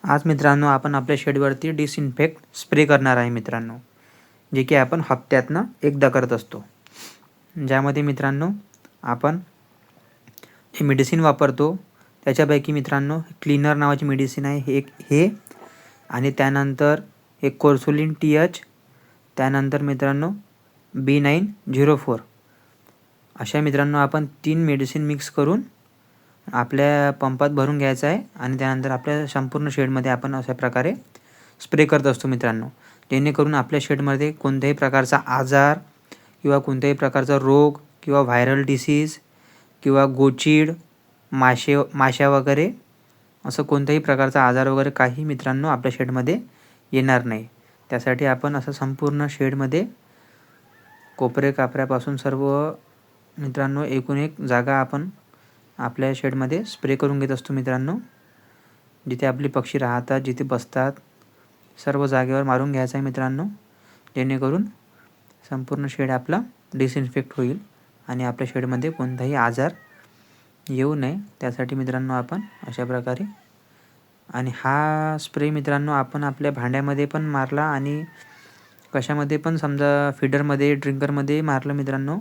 आज मित्रांनो आपण आपल्या शेडवरती डिसइन्फेक्ट स्प्रे करणार आहे मित्रांनो, जे की आपण हप्त्यातनं एकदा करत असतो. ज्यामध्ये मित्रांनो आपण जे मेडिसिन वापरतो त्याच्यापैकी मित्रांनो क्लीनर नावाची मेडिसिन आहे हे आणि त्यानंतर एक कोर्सुलिन TH, त्यानंतर मित्रांनो B904 अशा मित्रांनो आपण 3 मेडिसिन मिक्स करून आपल्या पंपात भरून घ्यायचं आहे आणि त्यानंतर आपल्या संपूर्ण शेडमध्ये आपण अशा प्रकारे स्प्रे करत असतो मित्रांनो, जेणेकरून आपल्या शेडमध्ये कोणत्याही प्रकारचा आजार किंवा कोणत्याही प्रकारचा रोग किंवा व्हायरल डिसीज किंवा गोचीड, माशा वगैरे असं कोणत्याही प्रकारचा आजार वगैरे काही मित्रांनो आपल्या शेडमध्ये येणार नाही. त्यासाठी आपण असं संपूर्ण शेडमध्ये कोपरे कापऱ्यापासून सर्व मित्रांनो एकूण एक जागा आपण आपल्या शेडमध्ये स्प्रे करून घेत असतो मित्रांनो. जिथे आपले पक्षी राहतात, जिथे बसतात, सर्व जागेवर मारून घ्यायचं आहे मित्रांनो, जेणेकरून संपूर्ण शेड आपला डिसइन्फेक्ट होईल आणि आपल्या शेडमध्ये कोणताही आजार येऊ नये. त्यासाठी मित्रांनो आपण अशा प्रकारे आणि हा स्प्रे मित्रांनो आपण आपल्या भांड्यामध्ये पण मारला आणि कशामध्ये पण समजा फीडरमध्ये, ड्रिंकरमध्ये मारलं मित्रांनो,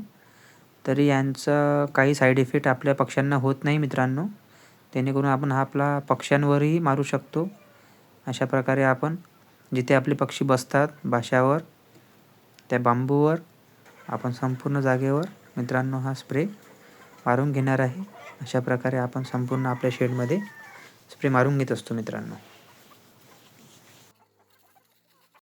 तरी यांचा काही साईड इफेक्ट आपल्या पक्ष्यांना होत नाही मित्रांनो. जेणेकरून आपण हा आपला पक्ष्यांवरही मारू शकतो. अशा प्रकारे आपण जिथे आपले पक्षी बसतात बाशावर, त्या बांबूवर आपण संपूर्ण जागेवर मित्रांनो हा स्प्रे मारून घेणार आहे. अशा प्रकारे आपण संपूर्ण आपल्या शेडमध्ये स्प्रे मारून घेत असतो मित्रांनो.